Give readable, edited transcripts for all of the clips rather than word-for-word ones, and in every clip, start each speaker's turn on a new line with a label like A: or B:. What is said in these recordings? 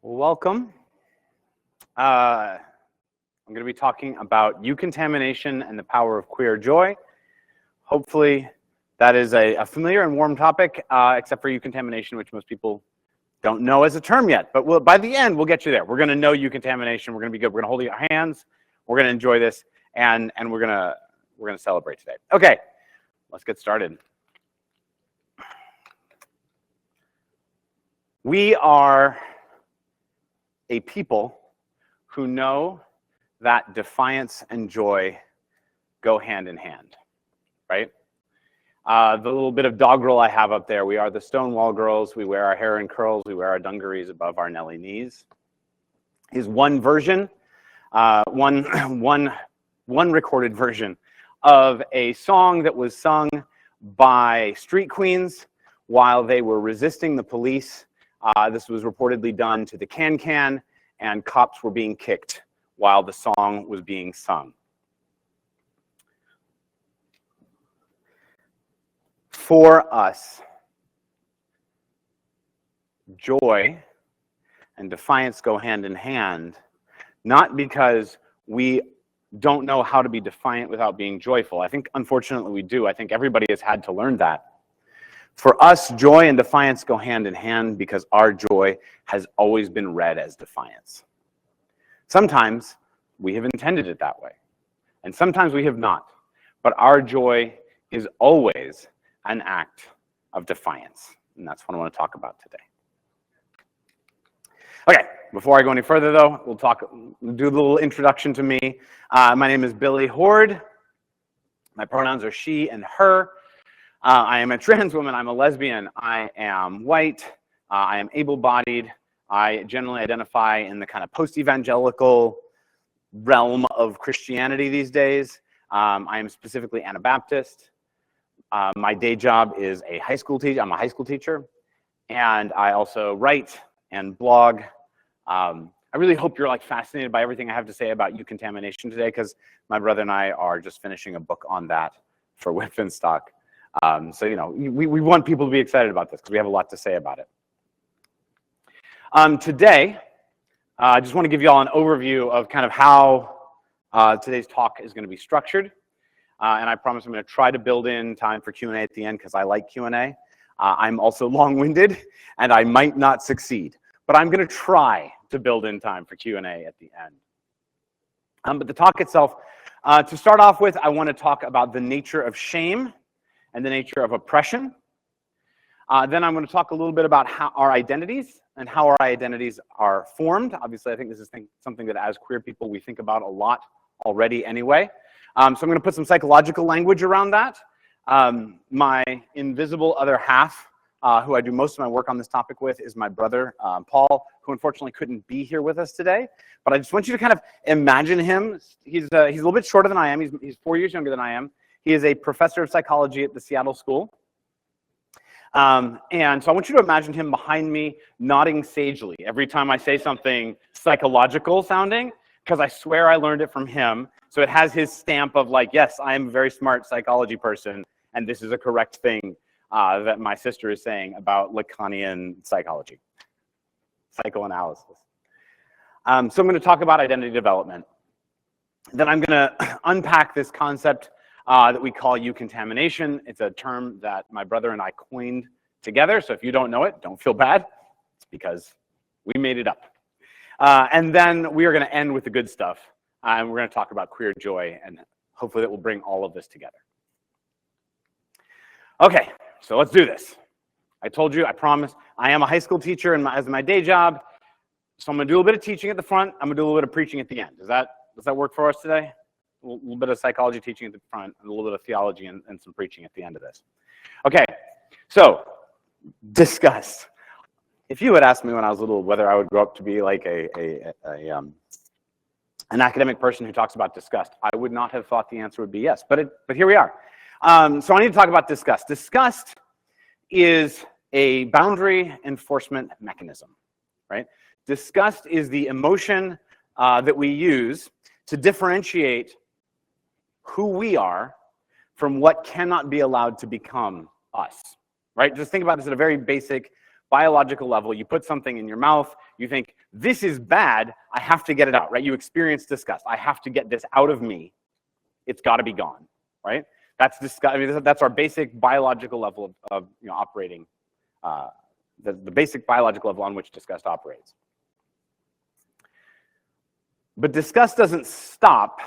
A: Welcome. I'm going to be talking about Eucontamination and the power of queer joy. Hopefully that is a familiar and warm topic, except for Eucontamination, which most people don't know as a term yet. But by the end, we'll get you there. We're going to know Eucontamination. We're going to be good. We're going to hold your hands. We're going to enjoy this, and we're going to celebrate today. Okay, let's get started. We are a people who know that defiance and joy go hand in hand, right? The little bit of doggerel I have up there, we are the Stonewall girls, we wear our hair in curls, we wear our dungarees above our Nelly knees, is one version, one recorded version of a song that was sung by street queens while they were resisting the police. This was reportedly done to the can-can, and cops were being kicked while the song was being sung. For us, joy and defiance go hand in hand, not because we don't know how to be defiant without being joyful. I think, unfortunately, we do. I think everybody has had to learn that. For us, joy and defiance go hand in hand because our joy has always been read as defiance. Sometimes we have intended it that way, and sometimes we have not. But our joy is always an act of defiance, and that's what I want to talk about today. Okay, before I go any further, though, we'll do a little introduction to me. My name is Billie Hoard. My pronouns are she and her. I am a trans woman, I'm a lesbian, I am white, I am able-bodied, I generally identify in the kind of post-evangelical realm of Christianity these days. I am specifically Anabaptist. My day job is a high school teacher, I'm a high school teacher, and I also write and blog. I really hope you're fascinated by everything I have to say about Eucontamination today, because my brother and I are just finishing a book on that for Whip and Stock. So, we want people to be excited about this because we have a lot to say about it. Today, I just want to give you all an overview of kind of how today's talk is going to be structured. And I promise I'm going to try to build in time for Q&A at the end because I like Q&A. I'm also long-winded, and I might not succeed. But I'm going to try to build in time for Q&A at the end. But the talk itself, to start off with, I want to talk about the nature of shame and the nature of oppression. Then I'm going to talk a little bit about our identities and how our identities are formed. Obviously, I think this is something that as queer people we think about a lot already anyway. So I'm going to put some psychological language around that. My invisible other half, who I do most of my work on this topic with, is my brother, Paul, who unfortunately couldn't be here with us today. But I just want you to kind of imagine him. He's a little bit shorter than I am. He's 4 years younger than I am. He is a professor of psychology at the Seattle School. And so I want you to imagine him behind me nodding sagely every time I say something psychological sounding, because I swear I learned it from him. So it has his stamp of yes, I am a very smart psychology person, and this is a correct thing that my sister is saying about Lacanian psychology, psychoanalysis. So I'm going to talk about identity development. Then I'm going to unpack this concept that we call Eucontamination. It's a term that my brother and I coined together. So if you don't know it, don't feel bad. It's because we made it up. And then we are going to end with the good stuff. And we're going to talk about queer joy, and hopefully that will bring all of this together. Okay, so let's do this. I told you, I promise, I am a high school teacher as my day job. So I'm going to do a little bit of teaching at the front. I'm going to do a little bit of preaching at the end. Does that work for us today? A little bit of psychology teaching at the front, and a little bit of theology and some preaching at the end of this. Okay, so disgust. If you had asked me when I was little whether I would grow up to be like an academic person who talks about disgust, I would not have thought the answer would be yes. But here we are. So I need to talk about disgust. Disgust is a boundary enforcement mechanism, right? Disgust is the emotion that we use to differentiate who we are from what cannot be allowed to become us, right? Just think about this at a very basic biological level, you put something in your mouth, you think, this is bad, I have to get it out, right? You experience disgust. I have to get this out of me. It's got to be gone, right? That's disgust. I mean, that's our basic biological level of operating, the basic biological level on which disgust operates. But disgust doesn't stop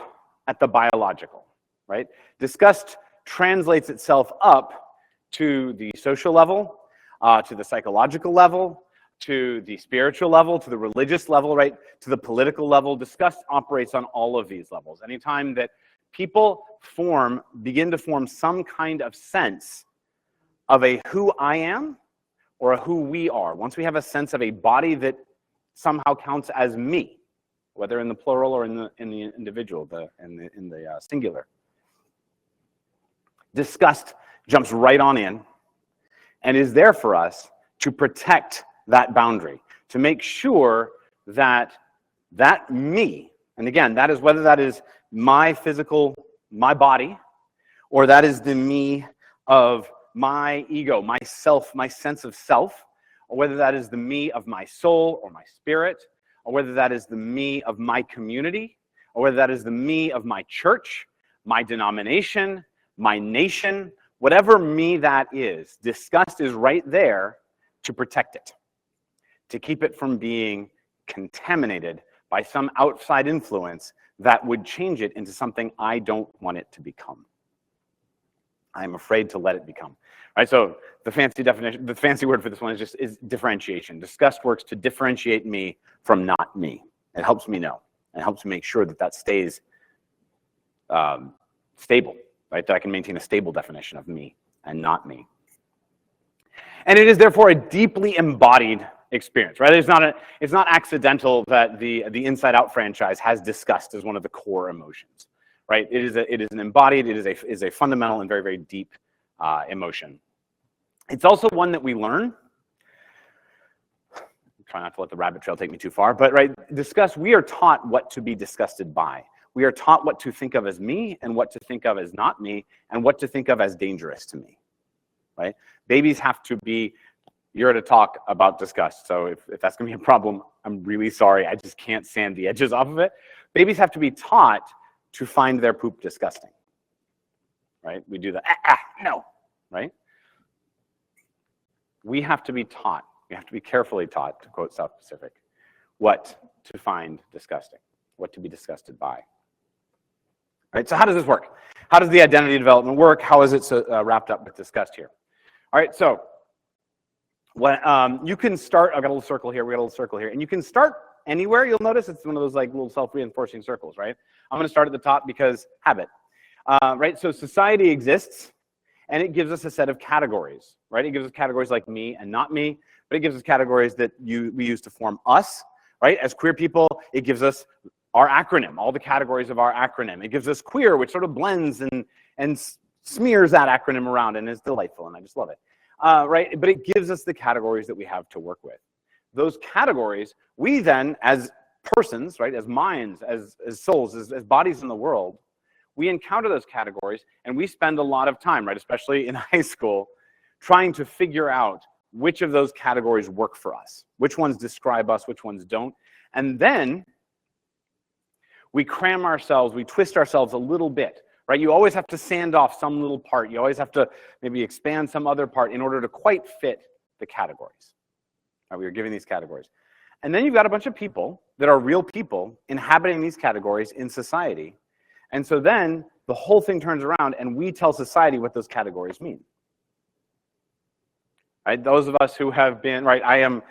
A: at the biological, right? Disgust translates itself up to the social level, to the psychological level, to the spiritual level, to the religious level, right? To the political level. Disgust operates on all of these levels. Anytime that people begin to form some kind of sense of a who I am or a who we are, once we have a sense of a body that somehow counts as me, whether in the plural or in the individual, in the singular, disgust jumps right on in and is there for us to protect that boundary, to make sure that that me, and again, that is whether that is my body, or that is the me of my ego, my self, my sense of self, or whether that is the me of my soul or my spirit, or whether that is the me of my community, or whether that is the me of my church, my denomination, my nation, whatever me that is, disgust is right there to protect it, to keep it from being contaminated by some outside influence that would change it into something I don't want it to become. I'm afraid to let it become. Right? So the fancy definition, the fancy word for this one is differentiation. Disgust works to differentiate me from not me. It helps me know. It helps me make sure that that stays stable, right? That I can maintain a stable definition of me and not me. And it is therefore a deeply embodied experience, right? It's not accidental that the Inside Out franchise has disgust as one of the core emotions, right? It is an embodied, it is a fundamental and very, very deep emotion. It's also one that we learn. Try not to let the rabbit trail take me too far, but right, disgust, we are taught what to be disgusted by. We are taught what to think of as me and what to think of as not me and what to think of as dangerous to me, right? Babies have to be, you're at a talk about disgust, so if that's gonna be a problem, I'm really sorry, I just can't sand the edges off of it. Babies have to be taught to find their poop disgusting, right? We do the, no, right? We have to be taught, we have to be carefully taught, to quote South Pacific, what to find disgusting, what to be disgusted by. Right, so how does this work? How does the identity development work? How is it wrapped up with disgust here? All right, so when you can start, I've got a little circle here, we got a little circle here, and you can start anywhere. You'll notice it's one of those like little self-reinforcing circles, right? I'm going to start at the top because habit, right? So society exists, and it gives us a set of categories, right? It gives us categories like me and not me, but it gives us categories that we use to form us, right? As queer people, it gives us our acronym, all the categories of our acronym. It gives us queer, which sort of blends and smears that acronym around and is delightful, and I just love it, right? But it gives us the categories that we have to work with. Those categories, we then, as persons, right, as minds, as souls, as bodies in the world, we encounter those categories, and we spend a lot of time, right, especially in high school, trying to figure out which of those categories work for us, which ones describe us, which ones don't. And then we cram ourselves, we twist ourselves a little bit, right? You always have to sand off some little part. You always have to maybe expand some other part in order to quite fit the categories. Right, we are giving these categories. And then you've got a bunch of people that are real people inhabiting these categories in society. And so then the whole thing turns around and we tell society what those categories mean. Right? Those of us who have been, right, I am,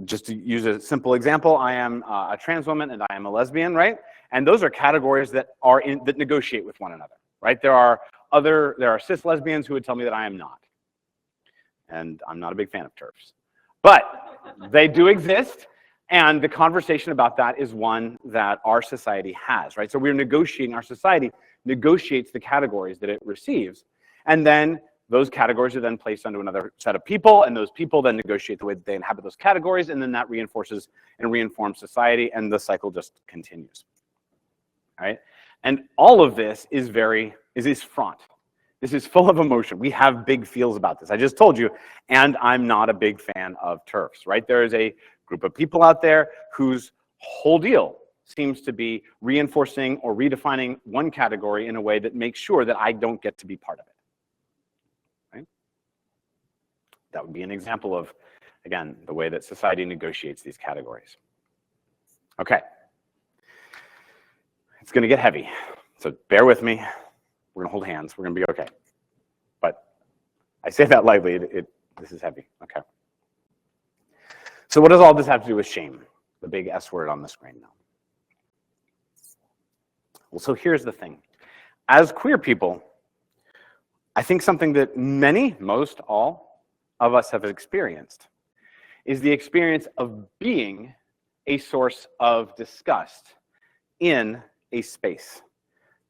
A: just to use a simple example, I am a trans woman and I am a lesbian, right? And those are categories that that negotiate with one another, right? There are cis lesbians who would tell me that I am not. And I'm not a big fan of TERFs. But they do exist. And the conversation about that is one that our society has, right? So we're negotiating, our society negotiates the categories that it receives. And then those categories are then placed onto another set of people, and those people then negotiate the way that they inhabit those categories, and then that reinforces and reinforms society, and the cycle just continues, right? And all of this is fraught. This is full of emotion. We have big feels about this. I just told you, and I'm not a big fan of TERFs, right? There is a group of people out there whose whole deal seems to be reinforcing or redefining one category in a way that makes sure that I don't get to be part of it, right? That would be an example of, again, the way that society negotiates these categories. Okay. It's going to get heavy, so bear with me. We're going to hold hands. We're going to be okay. But I say that lightly. This is heavy. Okay. So what does all this have to do with shame? The big S word on the screen now. Well, so here's the thing. As queer people, I think something that most, all of us have experienced is the experience of being a source of disgust in a space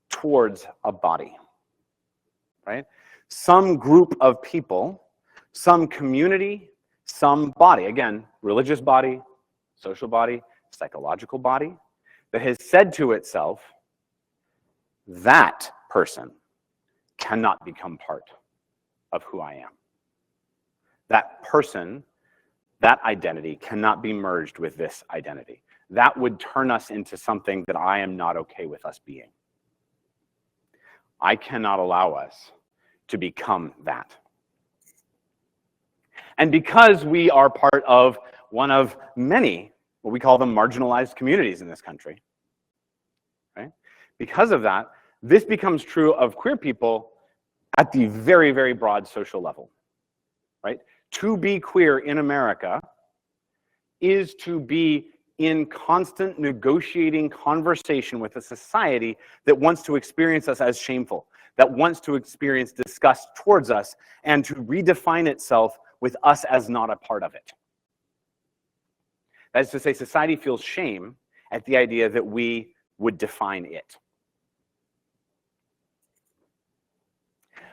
A: towards a body, right? Some group of people, some community, some body, again, religious body, social body, psychological body, that has said to itself, that person cannot become part of who I am. That person, that identity cannot be merged with this identity. That would turn us into something that I am not okay with us being. I cannot allow us to become that. And because we are part of one of many, what we call them marginalized communities in this country, right? Because of that, this becomes true of queer people at the very, very broad social level, right? To be queer in America is to be in constant negotiating conversation with a society that wants to experience us as shameful, that wants to experience disgust towards us, and to redefine itself with us as not a part of it. That is to say, society feels shame at the idea that we would define it.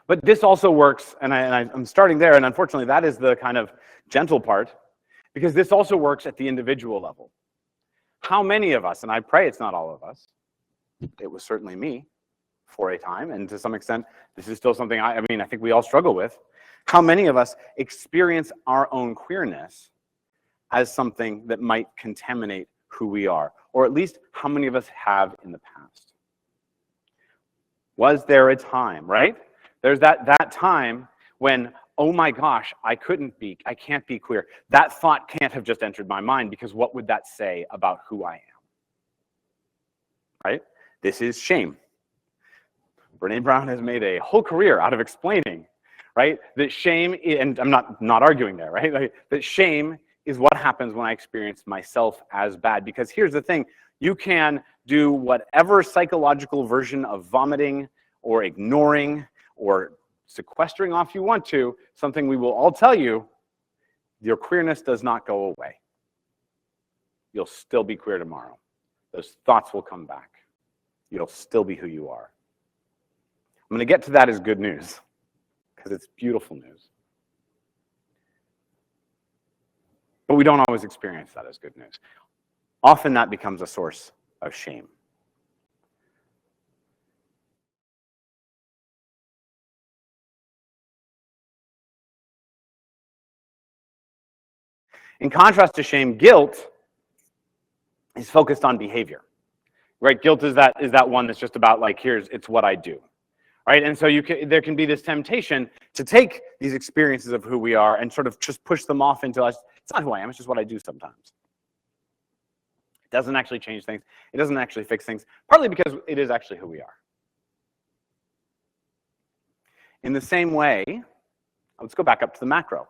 A: But this also works, and I'm starting there, and unfortunately that is the kind of gentle part, because this also works at the individual level. How many of us, and I pray it's not all of us, it was certainly me for a time, and to some extent, this is still something I think we all struggle with. How many of us experience our own queerness as something that might contaminate who we are? Or at least, how many of us have in the past? Was there a time, right? There's that time when, oh my gosh, I can't be queer. That thought can't have just entered my mind, because what would that say about who I am? Right? This is shame. Brene Brown has made a whole career out of explaining, right, that shame, and I'm not arguing there, right? Like, that shame is what happens when I experience myself as bad. Because here's the thing, you can do whatever psychological version of vomiting or ignoring or sequestering off you want to, something we will all tell you, your queerness does not go away. You'll still be queer tomorrow. Those thoughts will come back. You'll still be who you are. I'm going to get to that as good news, because it's beautiful news. But we don't always experience that as good news. Often that becomes a source of shame. In contrast to shame, guilt is focused on behavior, right? Guilt is that one that's just about like, it's what I do, right? And so there can be this temptation to take these experiences of who we are and sort of just push them off into us. It's not who I am, it's just what I do sometimes. It doesn't actually change things. It doesn't actually fix things, partly because it is actually who we are. In the same way, let's go back up to the macro.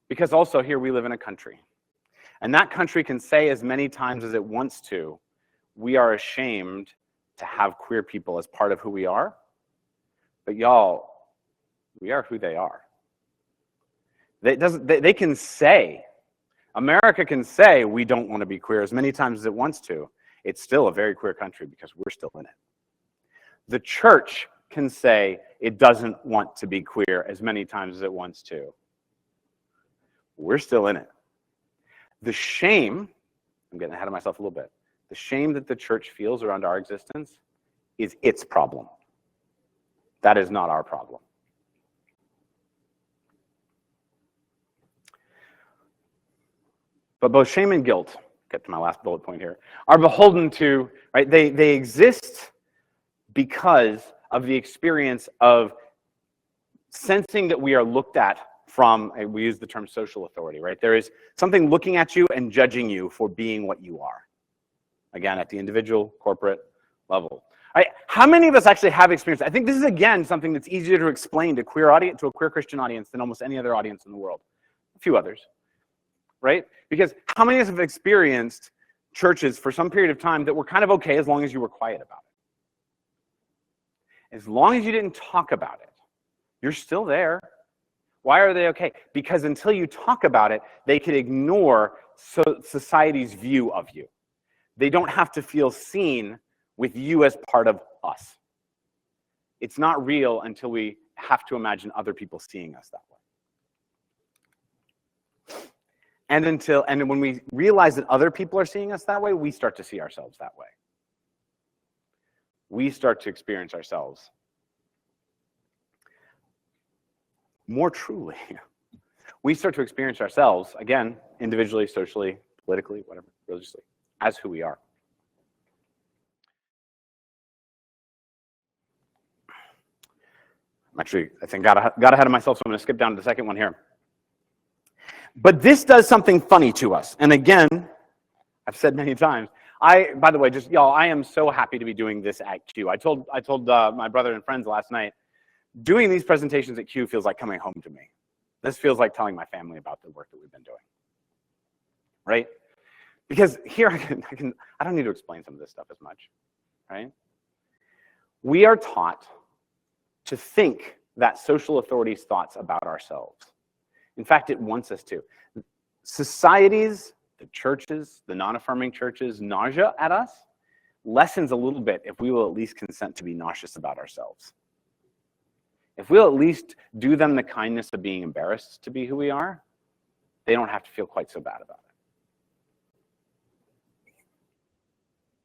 A: Because also here we live in a country. And that country can say as many times as it wants to, we are ashamed to have queer people as part of who we are. But y'all, we are who they are. They can say, America can say we don't want to be queer as many times as it wants to. It's still a very queer country because we're still in it. The church can say it doesn't want to be queer as many times as it wants to. We're still in it. The shame, I'm getting ahead of myself a little bit, the shame that the church feels around our existence is its problem, That is not our problem. But both shame and guilt, get to my last bullet point here, are beholden to, right? They exist because of the experience of sensing that we are looked at from, we use the term social authority, right? There is something looking at you and judging you for being what you are. Again, at the individual, corporate level. Right? How many of us actually have experience? I think this is, again, something that's easier to explain to a queer Christian audience than almost any other audience in the world. A few others, right? Because how many of us have experienced churches for some period of time that were kind of okay as long as you were quiet about it? As long as you didn't talk about it, you're still there. Why are they okay? Because until you talk about it, they could ignore society's view of you. They don't have to feel seen with you as part of us. It's not real until we have to imagine other people seeing us that way. And when we realize that other people are seeing us that way, we start to see ourselves that way. We start to experience ourselves more truly. We start to experience ourselves, again, individually, socially, politically, whatever, religiously, as who we are. Actually, I think got ahead of myself, so I'm going to skip down to the second one here. But this does something funny to us. And again, I've said many times, by the way, just y'all, I am so happy to be doing this at Q. I told my brother and friends last night, doing these presentations at Q feels like coming home to me. This feels like telling my family about the work that we've been doing, right? Because here I don't need to explain some of this stuff as much, right? We are taught to think that social authority's thoughts about ourselves. In fact, it wants us to. Societies, the churches, the non-affirming churches, nausea at us lessens a little bit if we will at least consent to be nauseous about ourselves. If we'll at least do them the kindness of being embarrassed to be who we are, they don't have to feel quite so bad about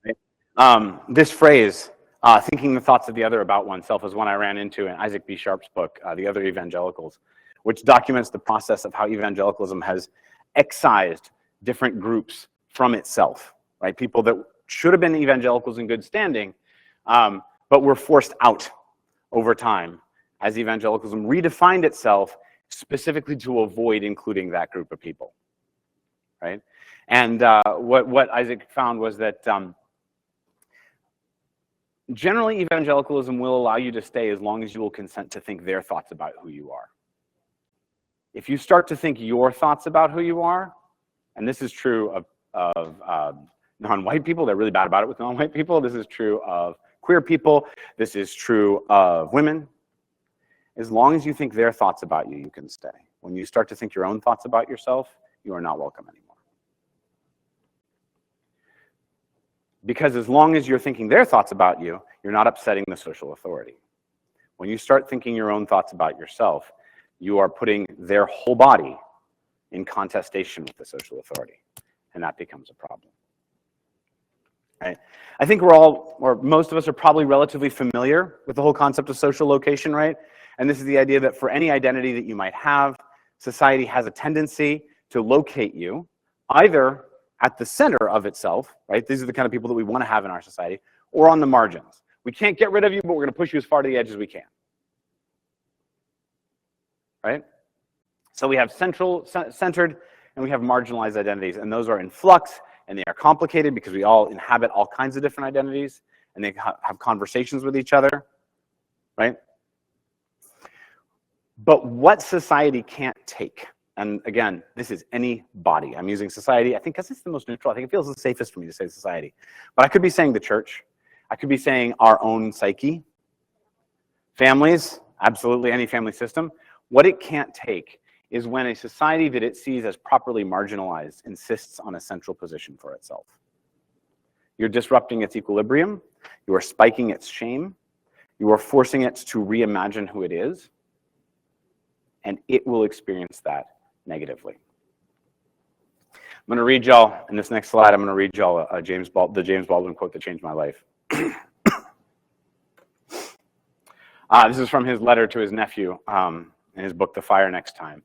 A: it. Right? This phrase, thinking the thoughts of the other about oneself, is one I ran into in Isaac B. Sharp's book, The Other Evangelicals, which documents the process of how evangelicalism has excised different groups from itself, right? People that should have been evangelicals in good standing, but were forced out over time as evangelicalism redefined itself specifically to avoid including that group of people, right? And what Isaac found was that generally evangelicalism will allow you to stay as long as you will consent to think their thoughts about who you are. If you start to think your thoughts about who you are, and this is true of non-white people, they're really bad about it with non-white people. This is true of queer people. This is true of women. As long as you think their thoughts about you, you can stay. When you start to think your own thoughts about yourself, you are not welcome anymore. Because as long as you're thinking their thoughts about you, you're not upsetting the social authority. When you start thinking your own thoughts about yourself, you are putting their whole body in contestation with the social authority, and that becomes a problem. Right? I think we're all, or most of us are probably relatively familiar with the whole concept of social location, right? And this is the idea that for any identity that you might have, society has a tendency to locate you either at the center of itself, right? These are the kind of people that we want to have in our society, or on the margins. We can't get rid of you, but we're going to push you as far to the edge as we can. Right? So we have centered, and we have marginalized identities, and those are in flux, and they are complicated because we all inhabit all kinds of different identities, and they have conversations with each other, right? But what society can't take, and again, this is any body. I'm using society, I think, because it's the most neutral. I think it feels the safest for me to say society. But I could be saying the church. I could be saying our own psyche. Families, absolutely any family system. What it can't take is when a society that it sees as properly marginalized insists on a central position for itself. You're disrupting its equilibrium. You are spiking its shame. You are forcing it to reimagine who it is. And it will experience that negatively. I'm going to read y'all, in this next slide, I'm going to read y'all the James Baldwin quote that changed my life. This is from his letter to his nephew in his book, The Fire Next Time.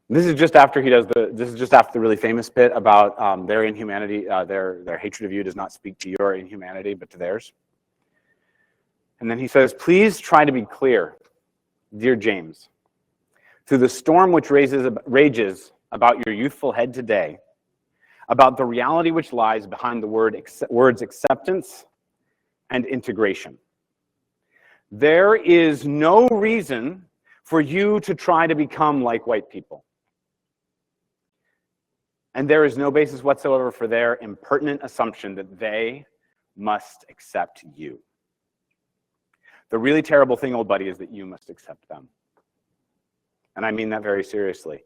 A: This is just after he does this is just after the really famous bit about their inhumanity, their hatred of you does not speak to your inhumanity, but to theirs. And then he says, please try to be clear, dear James, through the storm which rages about your youthful head today, about the reality which lies behind the words acceptance and integration. There is no reason for you to try to become like white people. And there is no basis whatsoever for their impertinent assumption that they must accept you. The really terrible thing, old buddy, is that you must accept them. And I mean that very seriously.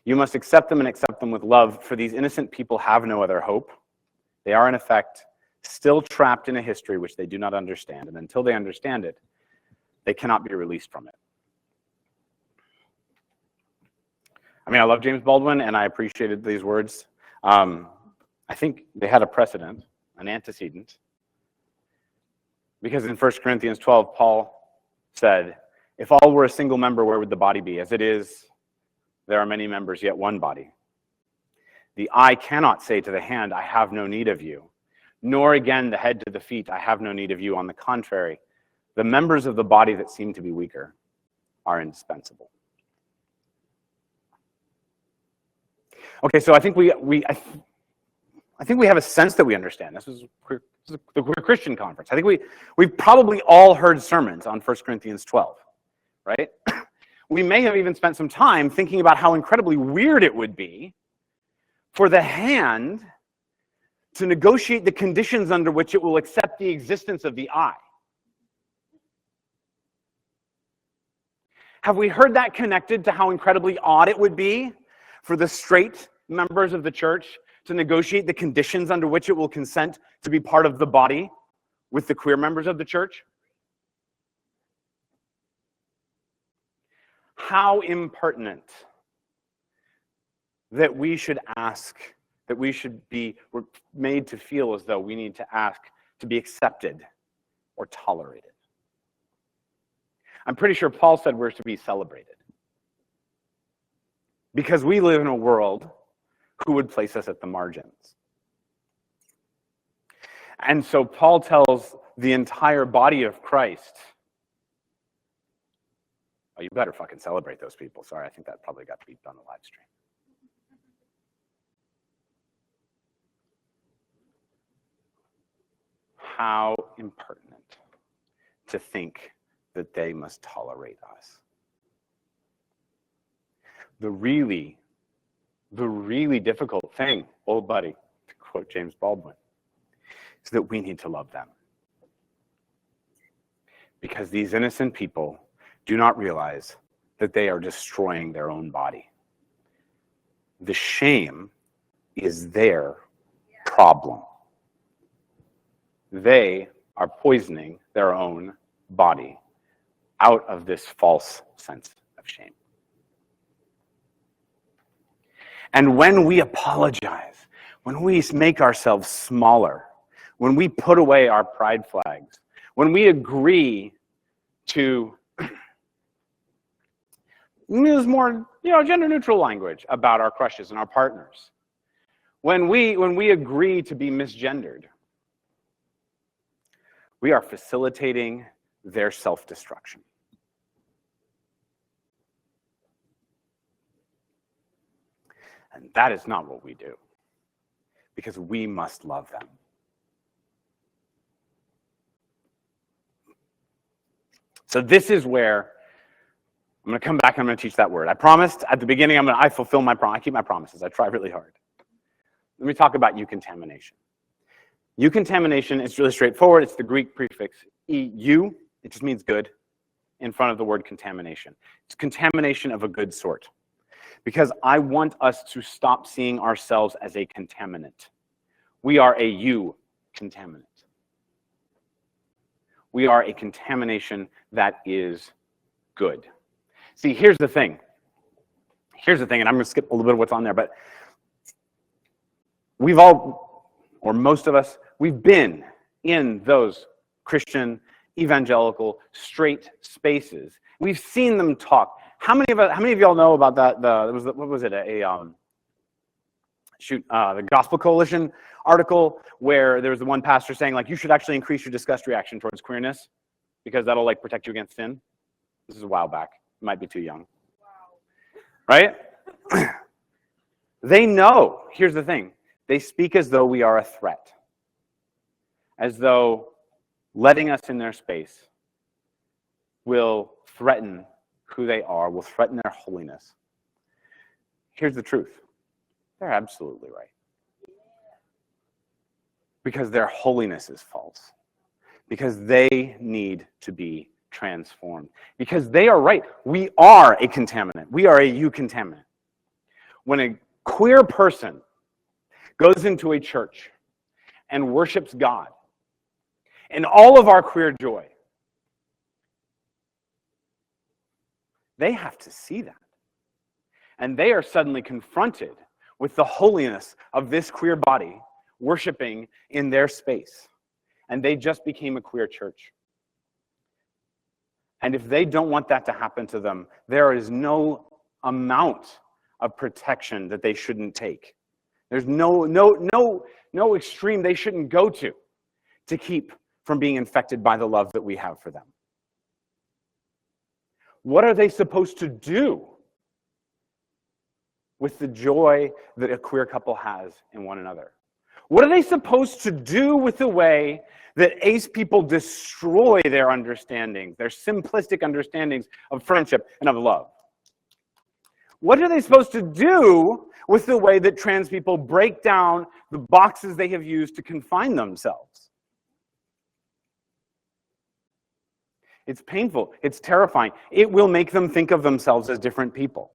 A: You must accept them and accept them with love, for these innocent people have no other hope. They are, in effect, still trapped in a history which they do not understand. And until they understand it, they cannot be released from it. I mean, I love James Baldwin, and I appreciated these words. I think they had a precedent, an antecedent. Because in 1 Corinthians 12, Paul said, if all were a single member, where would the body be? As it is, there are many members, yet one body. The eye cannot say to the hand, I have no need of you. Nor again the head to the feet, I have no need of you. On the contrary, the members of the body that seem to be weaker are indispensable. Okay, so I think we have a sense that we understand. This is the Queer Christian Conference. I think we've probably all heard sermons on 1 Corinthians 12, right? We may have even spent some time thinking about how incredibly weird it would be for the hand to negotiate the conditions under which it will accept the existence of the eye. Have we heard that connected to how incredibly odd it would be for the straight members of the church to negotiate the conditions under which it will consent to be part of the body with the queer members of the church? How impertinent that we should ask, that we should be made to feel as though we need to ask to be accepted or tolerated. I'm pretty sure Paul said we're to be celebrated. Because we live in a world who would place us at the margins. And so Paul tells the entire body of Christ, oh, you better fucking celebrate those people. Sorry, I think that probably got beeped on the live stream. How impertinent to think that they must tolerate us. The really difficult thing, old buddy, to quote James Baldwin, is that we need to love them. Because these innocent people do not realize that they are destroying their own body. The shame is their problem. They are poisoning their own body out of this false sense of shame. And when we apologize, when we make ourselves smaller, when we put away our pride flags, when we agree to use more, gender-neutral language about our crushes and our partners, when we agree to be misgendered, we are facilitating their self-destruction. And that is not what we do, because we must love them. So this is where I'm going to come back and I'm going to teach that word. I promised at the beginning I fulfill my promise. I keep my promises. I try really hard. Let me talk about eucontamination. Eucontamination is really straightforward. It's the Greek prefix eu. It just means good in front of the word contamination. It's contamination of a good sort. Because I want us to stop seeing ourselves as a contaminant. We are a eucontaminant. We are a contamination that is good. See, here's the thing. And I'm going to skip a little bit of what's on there, but we've all, or most of us, we've been in those Christian, evangelical, straight spaces. We've seen them talk. How many of y'all know about that? What was it? The Gospel Coalition article where there was the one pastor saying, like, you should actually increase your disgust reaction towards queerness because that'll, like, protect you against sin. This is a while back. You might be too young. Right? They know. Here's the thing. They speak as though we are a threat. As though letting us in their space will threaten who they are, will threaten their holiness. Here's the truth. They're absolutely right. Because their holiness is false. Because they need to be transformed. Because they are right. We are a contaminant. We are a eucontaminant. When a queer person goes into a church and worships God in all of our queer joy, they have to see that. And they are suddenly confronted with the holiness of this queer body worshiping in their space. And they just became a queer church. And if they don't want that to happen to them, there is no amount of protection that they shouldn't take. There's no extreme they shouldn't go to keep from being infected by the love that we have for them. What are they supposed to do with the joy that a queer couple has in one another? What are they supposed to do with the way that ace people destroy their understandings, their simplistic understandings of friendship and of love? What are they supposed to do with the way that trans people break down the boxes they have used to confine themselves? It's painful. It's terrifying. It will make them think of themselves as different people.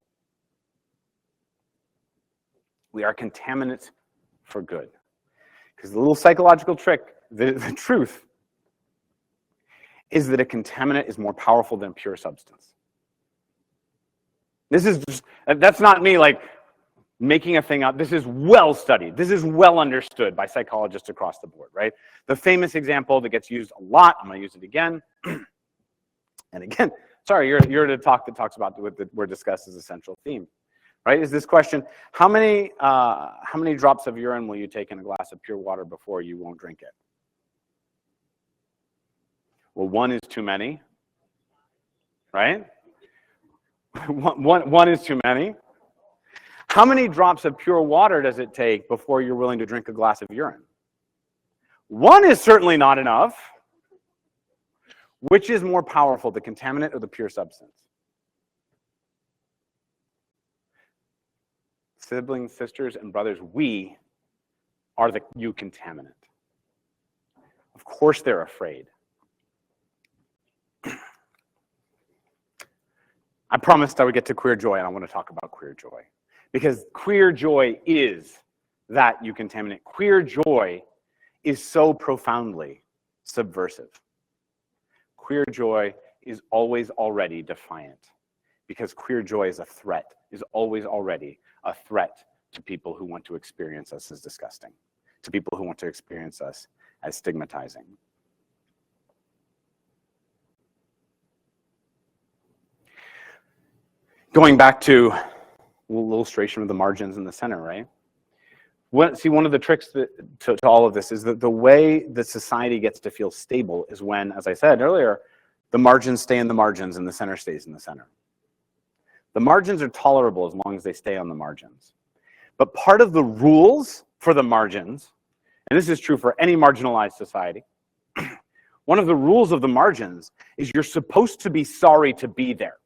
A: We are contaminants for good. Because the little psychological trick, the truth, is that a contaminant is more powerful than pure substance. This is just, that's not me like making a thing up. This is well studied. This is well understood by psychologists across the board, right? The famous example that gets used a lot, I'm going to use it again. And again, sorry, you're at a talk that talks about what we're discussed as a central theme, right? Is this question, how many drops of urine will you take in a glass of pure water before you won't drink it? Well, one is too many, right? One is too many. How many drops of pure water does it take before you're willing to drink a glass of urine? One is certainly not enough. Which is more powerful, the contaminant or the pure substance? Siblings, sisters, and brothers, we are the eucontaminant. Of course they're afraid. I promised I would get to queer joy, and I want to talk about queer joy. Because queer joy is that eucontaminant. Queer joy is so profoundly subversive. Queer joy is always already defiant, because queer joy is a threat, is always already a threat to people who want to experience us as disgusting, to people who want to experience us as stigmatizing. Going back to a little illustration of the margins in the center, right? One of the tricks to all of this is that the way that society gets to feel stable is when, as I said earlier, the margins stay in the margins and the center stays in the center. The margins are tolerable as long as they stay on the margins. But part of the rules for the margins, and this is true for any marginalized society, one of the rules of the margins is you're supposed to be sorry to be there.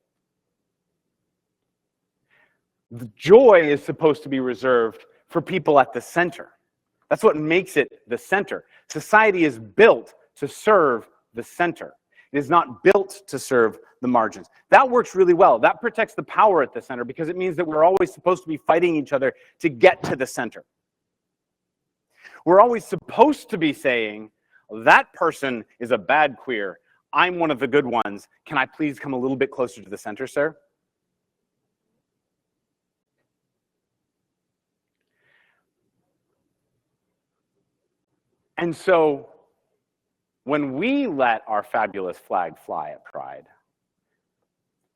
A: The joy is supposed to be reserved for people at the center. That's what makes it the center. Society is built to serve the center. It is not built to serve the margins. That works really well. That protects the power at the center because it means that we're always supposed to be fighting each other to get to the center. We're always supposed to be saying, that person is a bad queer. I'm one of the good ones. Can I please come a little bit closer to the center, sir? And so When we let our fabulous flag fly at Pride,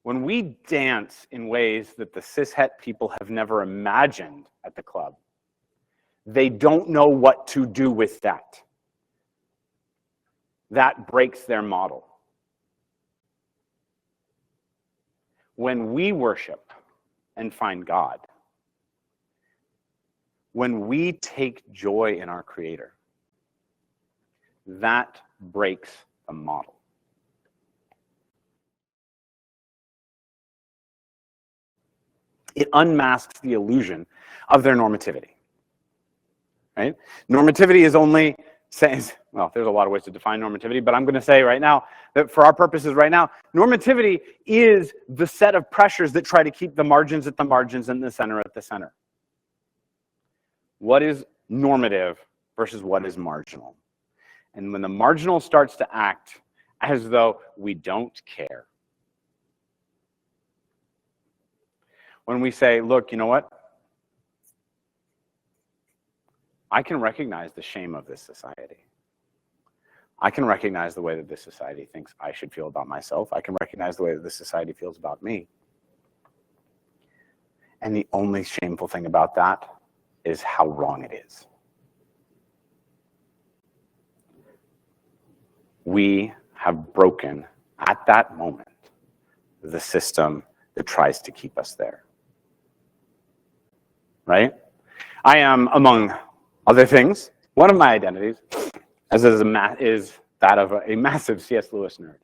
A: when we dance in ways that the cis-het people have never imagined at the club, they don't know what to do with that. That breaks their model. When we worship and find God, when we take joy in our Creator, that breaks the model. It unmasks the illusion of their normativity, right? Normativity is only says, well, there's a lot of ways to define normativity, but I'm going to say right now that for our purposes right now, normativity is the set of pressures that try to keep the margins at the margins and the center at the center. What is normative versus what is marginal? And when the marginal starts to act as though we don't care, when we say, look, you know what? I can recognize the shame of this society. I can recognize the way that this society thinks I should feel about myself. I can recognize the way that this society feels about me. And the only shameful thing about that is how wrong it is. We have broken, at that moment, the system that tries to keep us there. Right? I am, among other things, one of my identities is that of a massive C.S. Lewis nerd.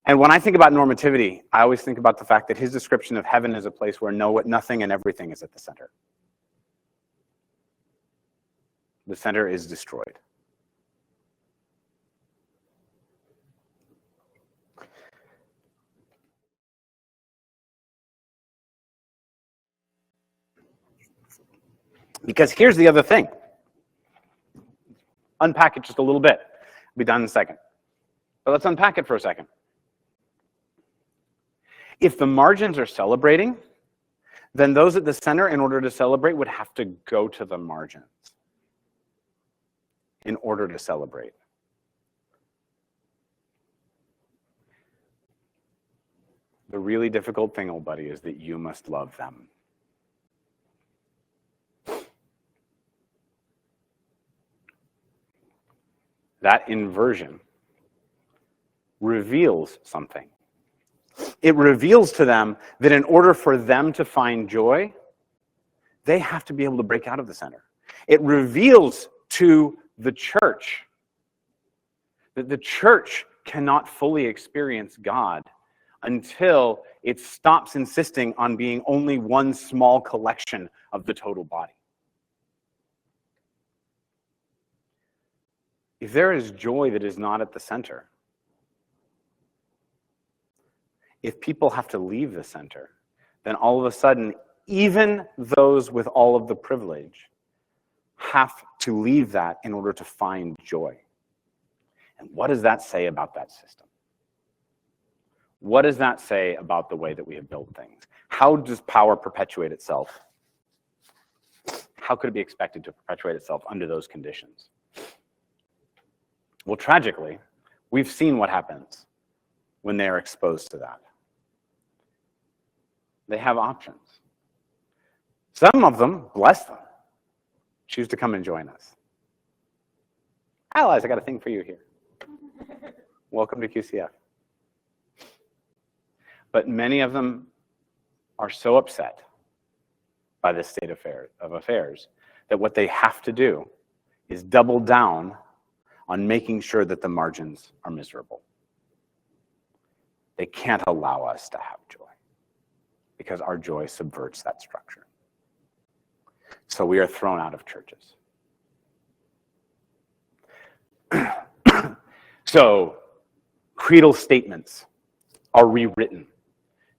A: And when I think about normativity, I always think about the fact that his description of heaven is a place where nothing and everything is at the center. The center is destroyed. Because here's the other thing. Unpack it just a little bit. I'll be done in a second. But let's unpack it for a second. If the margins are celebrating, then those at the center, in order to celebrate, would have to go to the margins in order to celebrate. The really difficult thing, old buddy, is that you must love them. That inversion reveals something. It reveals to them that in order for them to find joy, they have to be able to break out of the center. It reveals to the church that the church cannot fully experience God until it stops insisting on being only one small collection of the total body. If there is joy that is not at the center, if people have to leave the center, then all of a sudden, even those with all of the privilege have to leave that in order to find joy. And what does that say about that system? What does that say about the way that we have built things? How does power perpetuate itself? How could it be expected to perpetuate itself under those conditions? Well, tragically, we've seen what happens when they are exposed to that. They have options. Some of them, bless them, choose to come and join us. Allies, I got a thing for you here. Welcome to QCF. But many of them are so upset by this state of affairs that what they have to do is double down on making sure that the margins are miserable. They can't allow us to have joy because our joy subverts that structure. So we are thrown out of churches. So creedal statements are rewritten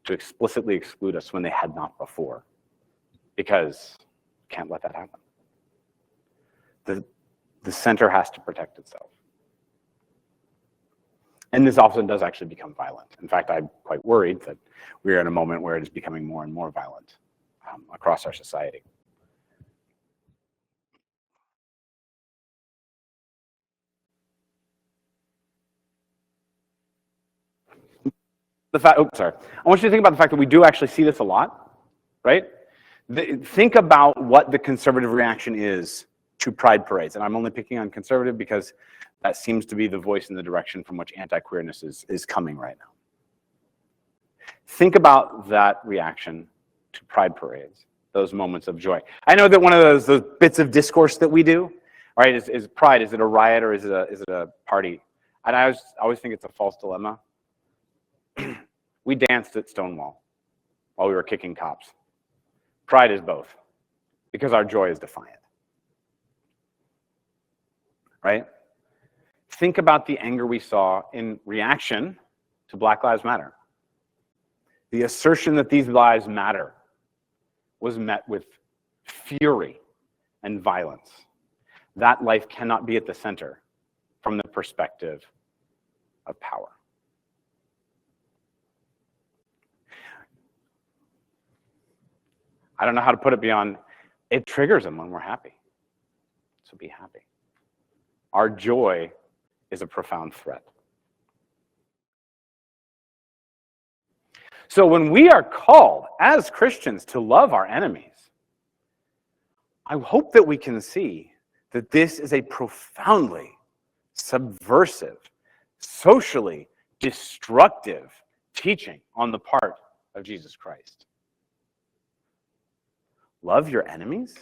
A: to explicitly exclude us when they had not before, because we can't let that happen. The center has to protect itself. And this often does actually become violent. In fact, I'm quite worried that we're in a moment where it is becoming more and more violent across our society. I want you to think about the fact that we do actually see this a lot, right? Think about what the conservative reaction is to pride parades. And I'm only picking on conservative because that seems to be the voice in the direction from which anti-queerness is coming right now. Think about that reaction to pride parades, those moments of joy. I know that one of those bits of discourse that we do, right, is pride. Is it a riot or is it a party? And I always think it's a false dilemma. We danced at Stonewall while we were kicking cops. Pride is both, because our joy is defiant. Right? Think about the anger we saw in reaction to Black Lives Matter. The assertion that these lives matter was met with fury and violence. That life cannot be at the center from the perspective of power. I don't know how to put it beyond, it triggers them when we're happy. So be happy. Our joy is a profound threat. So when we are called as Christians to love our enemies, I hope that we can see that this is a profoundly subversive, socially destructive teaching on the part of Jesus Christ. Love your enemies?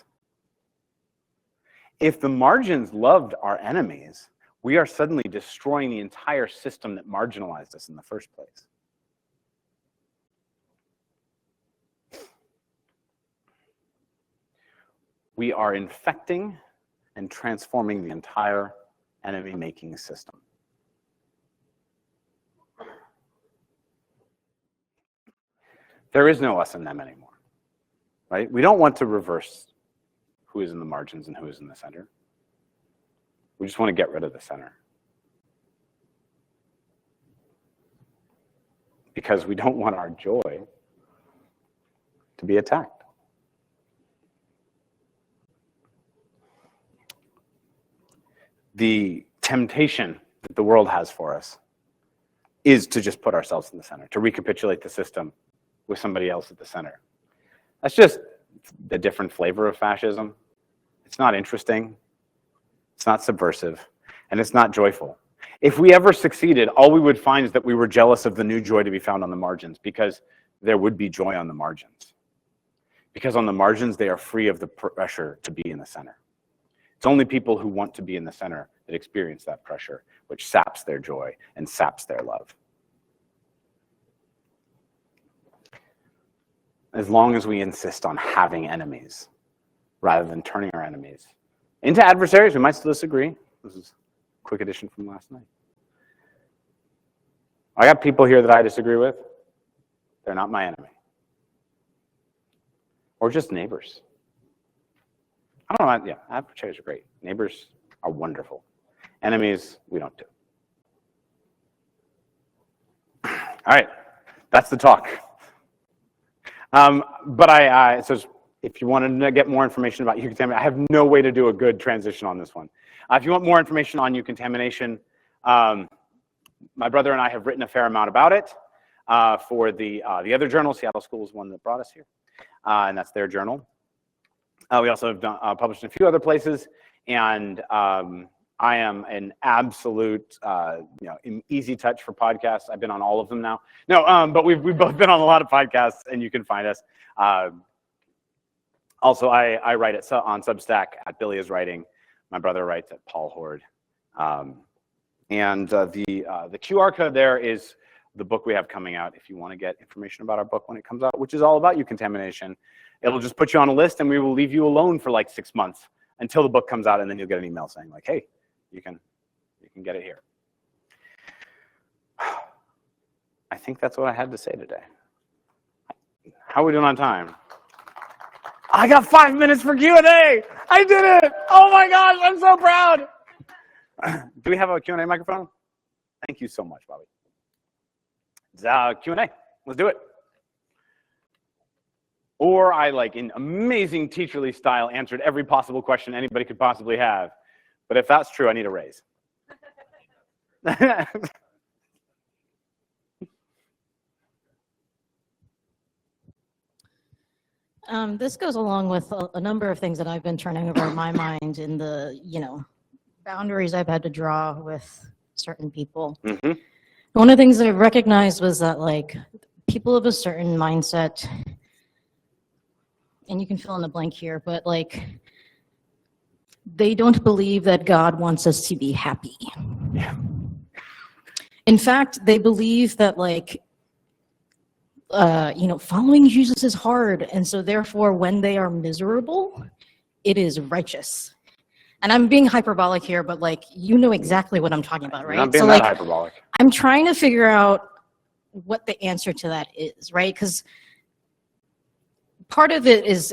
A: If the margins loved our enemies, we are suddenly destroying the entire system that marginalized us in the first place. We are infecting and transforming the entire enemy-making system. There is no us and them anymore, right? We don't want to reverse who is in the margins and who is in the center. We just want to get rid of the center. Because we don't want our joy to be attacked. The temptation that the world has for us is to just put ourselves in the center, to recapitulate the system with somebody else at the center. That's just a different flavor of fascism. It's not interesting, it's not subversive, and it's not joyful. If we ever succeeded, all we would find is that we were jealous of the new joy to be found on the margins, because there would be joy on the margins. Because on the margins, they are free of the pressure to be in the center. It's only people who want to be in the center that experience that pressure, which saps their joy and saps their love. As long as we insist on having enemies, rather than turning our enemies into adversaries, we might still disagree. This is a quick addition from last night. I got people here that I disagree with. They're not my enemy. Or just neighbors. I don't know, yeah, adversaries are great. Neighbors are wonderful. Enemies, we don't do. All right, that's the talk. So if you want to get more information about Eucontamination, I have no way to do a good transition on this one. If you want more information on Eucontamination, my brother and I have written a fair amount about it for the other journal. Seattle School is one that brought us here, and that's their journal. We also have published in a few other places, and I am an absolute, easy touch for podcasts. I've been on all of them now. No, but we've both been on a lot of podcasts, and you can find us. Also, I write on Substack at Billie is Writing. My brother writes at Paul Hoard. And the QR code there is the book we have coming out if you want to get information about our book when it comes out, which is all about Eucontamination. It'll just put you on a list, and we will leave you alone for like 6 months until the book comes out, and then you'll get an email saying like, hey, you can get it here. I think that's what I had to say today. How are we doing on time? I got 5 minutes for Q&A. I did it. Oh my gosh, I'm so proud. Do we have a Q&A microphone? Thank you so much, Bobby. It's Q&A. Let's do it. Or I, like in amazing teacherly style, answered every possible question anybody could possibly have. But if that's true, I need a raise.
B: This goes along with a number of things that I've been turning over in my mind in the, boundaries I've had to draw with certain people.
A: Mm-hmm.
B: One of the things that I recognized was that, like, people of a certain mindset, and you can fill in the blank here, but, like, they don't believe that God wants us to be happy.
A: Yeah.
B: In fact, they believe that, like, following Jesus is hard, and so therefore when they are miserable, it is righteous. And I'm being hyperbolic here, but, like, you know exactly what I'm talking about, right?
A: I'm not being
B: so,
A: that
B: like,
A: hyperbolic.
B: I'm trying to figure out what the answer to that is, right? Because part of it is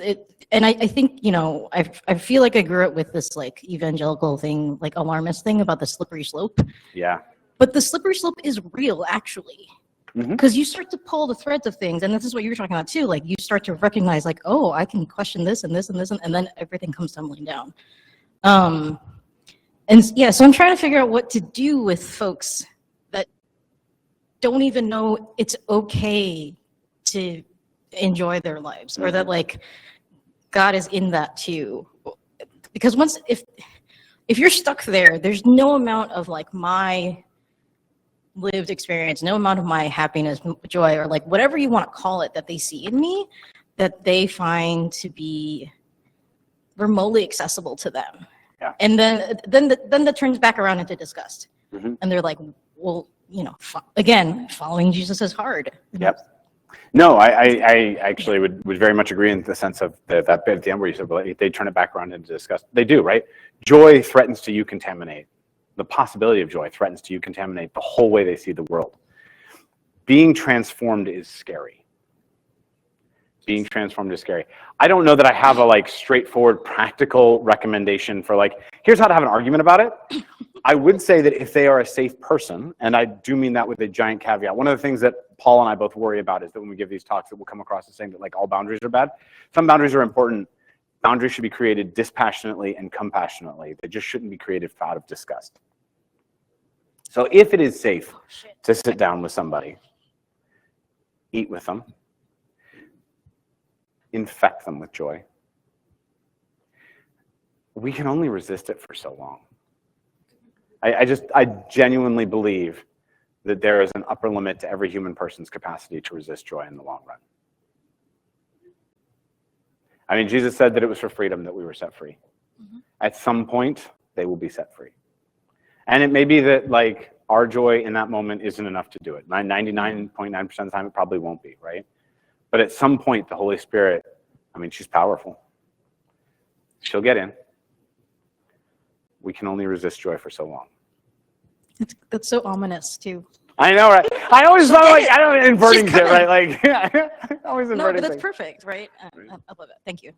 B: and I think, I feel like I grew up with this, like, evangelical thing, like, alarmist thing about the slippery slope.
A: Yeah.
B: But the slippery slope is real, actually. Because you start to pull the threads of things, and this is what you were talking about too. Like, you start to recognize, like, oh, I can question this and this and this, and then everything comes tumbling down. And yeah, so I'm trying to figure out what to do with folks that don't even know it's okay to enjoy their lives, or that, like, God is in that too. Because if you're stuck there, there's no amount of, like, my lived experience, no amount of my happiness, joy, or, like, whatever you want to call it that they see in me, that they find to be remotely accessible to them.
A: Yeah.
B: And then that turns back around into disgust.
A: Mm-hmm.
B: And they're like, well, again, following Jesus is hard.
A: Yep. No, I actually would very much agree in the sense of that bit at the end where you said, well, they turn it back around into disgust. They do, right? Joy threatens to eucontaminate. The possibility of joy threatens to eucontaminate the whole way they see the world. Being transformed is scary. Being transformed is scary. I don't know that I have a, like, straightforward practical recommendation for, like, here's how to have an argument about it. I would say that if they are a safe person, and I do mean that with a giant caveat, one of the things that Paul and I both worry about is that when we give these talks that we'll come across as saying that, like, all boundaries are bad. Some boundaries are important. Boundaries should be created dispassionately and compassionately. They just shouldn't be created out of disgust. So if it is safe to sit down with somebody, eat with them, infect them with joy, we can only resist it for so long. I genuinely believe that there is an upper limit to every human person's capacity to resist joy in the long run. I mean, Jesus said that it was for freedom that we were set free. Mm-hmm. At some point, they will be set free. And it may be that, like, our joy in that moment isn't enough to do it. 99.9% of the time, it probably won't be, right? But at some point, the Holy Spirit, I mean, she's powerful. She'll get in. We can only resist joy for so long.
B: That's so ominous, too.
A: I know, right? I always thought, like, I don't know, inverting it, right? Like, always inverting.
B: No, but that's
A: things.
B: perfect, right? I love it. Thank you.